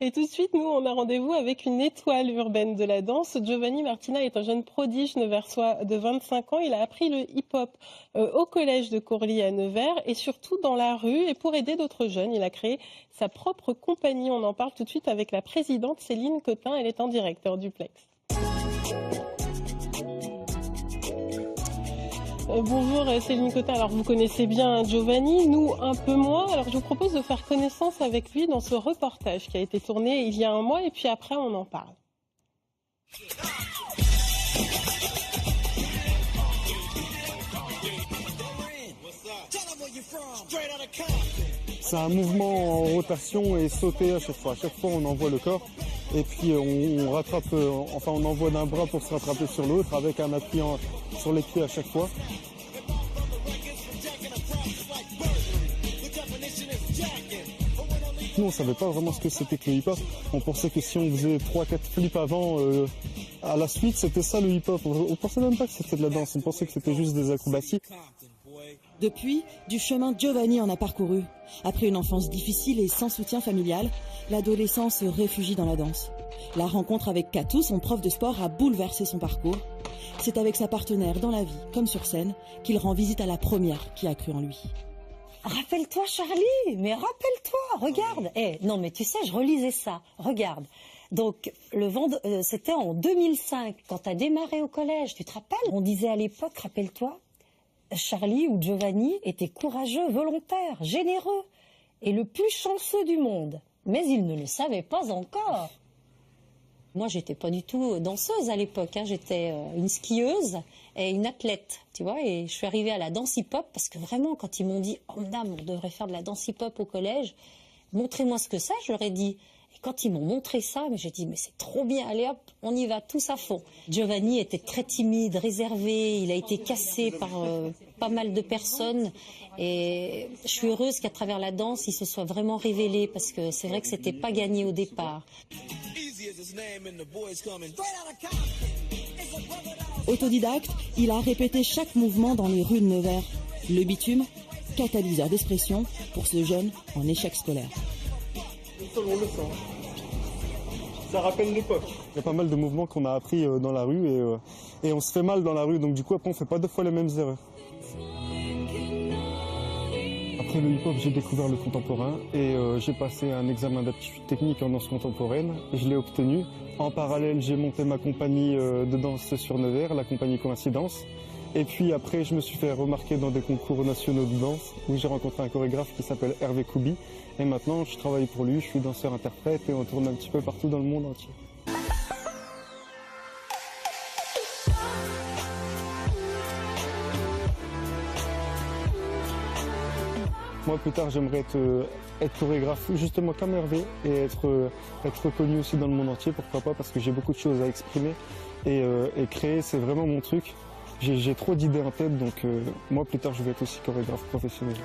Et tout de suite, nous, on a rendez-vous avec une étoile urbaine de la danse. Giovanni Martina est un jeune prodige nevers-sois de 25 ans. Il a appris le hip-hop au collège de Courly à Nevers et surtout dans la rue. Et pour aider d'autres jeunes, il a créé sa propre compagnie. On en parle tout de suite avec la présidente Céline Cotin. Elle est en direct du Duplex. Bonjour Céline Cotin, alors vous connaissez bien Giovanni, nous un peu moins, alors je vous propose de faire connaissance avec lui dans ce reportage qui a été tourné il y a un mois et puis après on en parle. C'est un mouvement en rotation et sauter à chaque fois. À chaque fois on envoie le corps et puis on rattrape, on envoie d'un bras pour se rattraper sur l'autre avec un appui sur les pieds à chaque fois. Nous, on ne savait pas vraiment ce que c'était que le hip-hop. On pensait que si on faisait 3-4 flips avant, à la suite, c'était ça le hip-hop. On pensait même pas que c'était de la danse, on pensait que c'était juste des acrobaties. Depuis, du chemin Giovanni en a parcouru. Après une enfance difficile et sans soutien familial, l'adolescent se réfugie dans la danse. La rencontre avec Katou, son prof de sport, a bouleversé son parcours. C'est avec sa partenaire dans la vie, comme sur scène, qu'il rend visite à la première qui a cru en lui. Rappelle-toi Charlie, mais rappelle-toi, regarde. Non mais tu sais, je relisais ça, regarde. Donc c'était en 2005, quand tu as démarré au collège, tu te rappelles? On disait à l'époque, rappelle-toi, Charlie ou Giovanni était courageux, volontaire, généreux et le plus chanceux du monde. Mais il ne le savait pas encore. Moi, j'étais pas du tout danseuse à l'époque, hein. J'étais une skieuse et une athlète, tu vois. Et je suis arrivée à la danse hip-hop parce que vraiment, quand ils m'ont dit « Oh madame, on devrait faire de la danse hip-hop au collège, montrez-moi ce que c'est », je leur ai dit. Et quand ils m'ont montré ça, j'ai dit « Mais c'est trop bien, allez hop, on y va tous à fond ». Giovanni était très timide, réservé, il a été cassé par pas mal de personnes. Et je suis heureuse qu'à travers la danse, il se soit vraiment révélé parce que c'est vrai que c'était pas gagné au départ. Autodidacte, il a répété chaque mouvement dans les rues de Nevers. Le bitume, catalyseur d'expression pour ce jeune en échec scolaire. On le sent. Ça rappelle l'époque. Il y a pas mal de mouvements qu'on a appris dans la rue et on se fait mal dans la rue, donc du coup après on fait pas deux fois les mêmes erreurs. Après le hip-hop, j'ai découvert le contemporain et j'ai passé un examen d'aptitude technique en danse contemporaine et je l'ai obtenu. En parallèle, j'ai monté ma compagnie de danse sur Nevers, la compagnie Coïncidence. Et puis après, je me suis fait remarquer dans des concours nationaux de danse où j'ai rencontré un chorégraphe qui s'appelle Hervé Koubi. Et maintenant, je travaille pour lui, je suis danseur-interprète et on tourne un petit peu partout dans le monde entier. Moi, plus tard, j'aimerais être chorégraphe, justement comme Hervé, et être reconnu aussi dans le monde entier, pourquoi pas, parce que j'ai beaucoup de choses à exprimer. Et créer, c'est vraiment mon truc. J'ai trop d'idées en tête, donc moi, plus tard, je vais être aussi chorégraphe professionnel.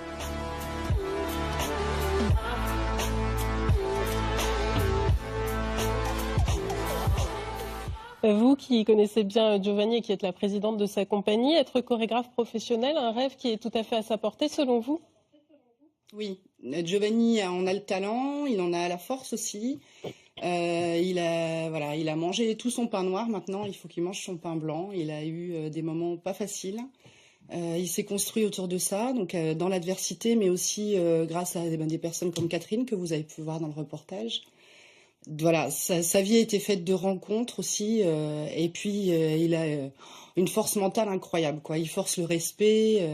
Vous qui connaissez bien Giovanni et qui êtes la présidente de sa compagnie, être chorégraphe professionnel, un rêve qui est tout à fait à sa portée selon vous? Oui, Giovanni en a le talent, il en a la force aussi. Il a mangé tout son pain noir, maintenant il faut qu'il mange son pain blanc. Il a eu des moments pas faciles. Il s'est construit autour de ça, donc dans l'adversité, mais aussi grâce à des personnes comme Catherine que vous avez pu voir dans le reportage. Voilà, sa vie a été faite de rencontres aussi, et puis il a une force mentale incroyable, quoi. Il force le respect.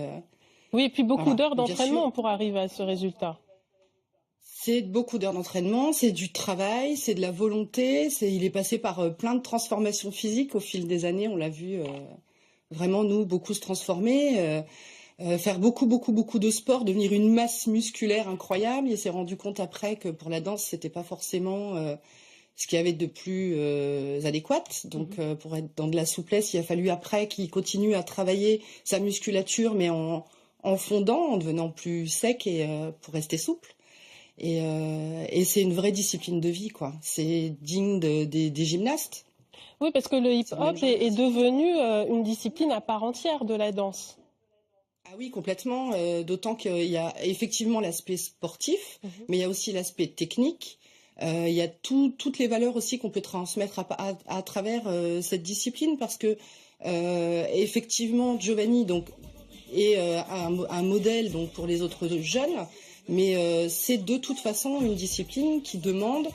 Oui, et puis beaucoup d'heures bien d'entraînement sûr. pour arriver à ce résultat. C'est beaucoup d'heures d'entraînement, c'est du travail, c'est de la volonté. Il est passé par plein de transformations physiques au fil des années. On l'a vu vraiment, nous, beaucoup se transformer. Faire beaucoup de sport, devenir une masse musculaire incroyable. Il s'est rendu compte après que pour la danse, c'était pas forcément ce qu'il y avait de plus adéquat. Donc pour être dans de la souplesse, il a fallu après qu'il continue à travailler sa musculature, mais en fondant, en devenant plus sec et pour rester souple. Et c'est une vraie discipline de vie, quoi. C'est digne des gymnastes. Oui, parce que le hip-hop est devenu une discipline à part entière de la danse. Ah oui, complètement. D'autant qu'il y a effectivement l'aspect sportif, mais il y a aussi l'aspect technique. Il y a toutes les valeurs aussi qu'on peut transmettre à travers cette discipline, parce que effectivement Giovanni donc est un modèle donc pour les autres jeunes, mais c'est de toute façon une discipline qui demande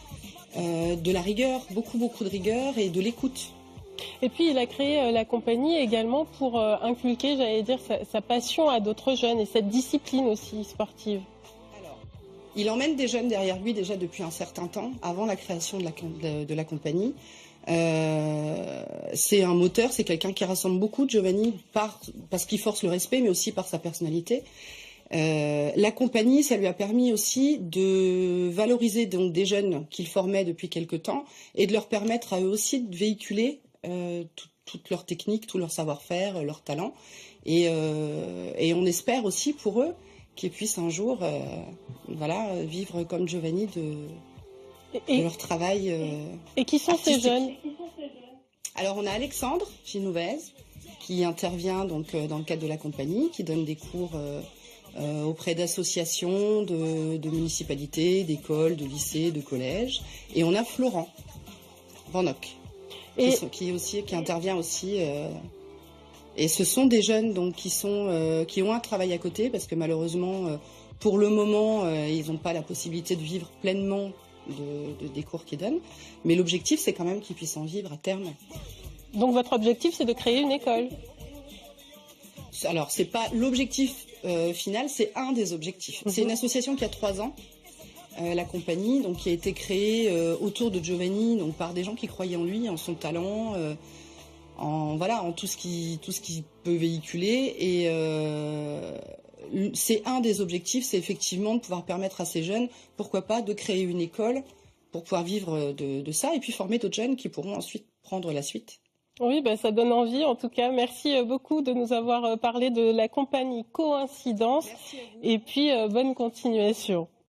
de la rigueur, beaucoup de rigueur et de l'écoute. Et puis il a créé la compagnie également pour inculquer, j'allais dire, sa passion à d'autres jeunes et cette discipline aussi sportive. Alors, il emmène des jeunes derrière lui déjà depuis un certain temps, avant la création de la compagnie. C'est un moteur, c'est quelqu'un qui rassemble beaucoup, Giovanni, parce qu'il force le respect, mais aussi par sa personnalité. La compagnie, ça lui a permis aussi de valoriser donc des jeunes qu'il formait depuis quelque temps et de leur permettre à eux aussi de véhiculer toute leur technique, tout leur savoir-faire, leur talent. Et on espère aussi pour eux qu'ils puissent un jour vivre comme Giovanni de leur travail. Et qui sont artistique. ces jeunes? Alors on a Alexandre Ginouvez qui intervient donc dans le cadre de la compagnie, qui donne des cours auprès d'associations, de municipalités, d'écoles, de lycées, de collèges. Et on a Florent Van Hock qui intervient aussi. Et ce sont des jeunes donc qui ont un travail à côté, parce que malheureusement pour le moment ils n'ont pas la possibilité de vivre pleinement des cours qu'ils donnent. Mais l'objectif, c'est quand même qu'ils puissent en vivre à terme. Donc votre objectif, c'est de créer une école? Alors, c'est pas l'objectif final, c'est un des objectifs. C'est une association qui a 3 ans, la compagnie, donc qui a été créée autour de Giovanni, donc par des gens qui croyaient en lui, en son talent, en tout ce qui peut véhiculer. Et c'est un des objectifs, c'est effectivement de pouvoir permettre à ces jeunes, pourquoi pas, de créer une école pour pouvoir vivre de ça, et puis former d'autres jeunes qui pourront ensuite prendre la suite. Oui, ça donne envie en tout cas. Merci beaucoup de nous avoir parlé de la compagnie Coïncidence. Et puis bonne continuation.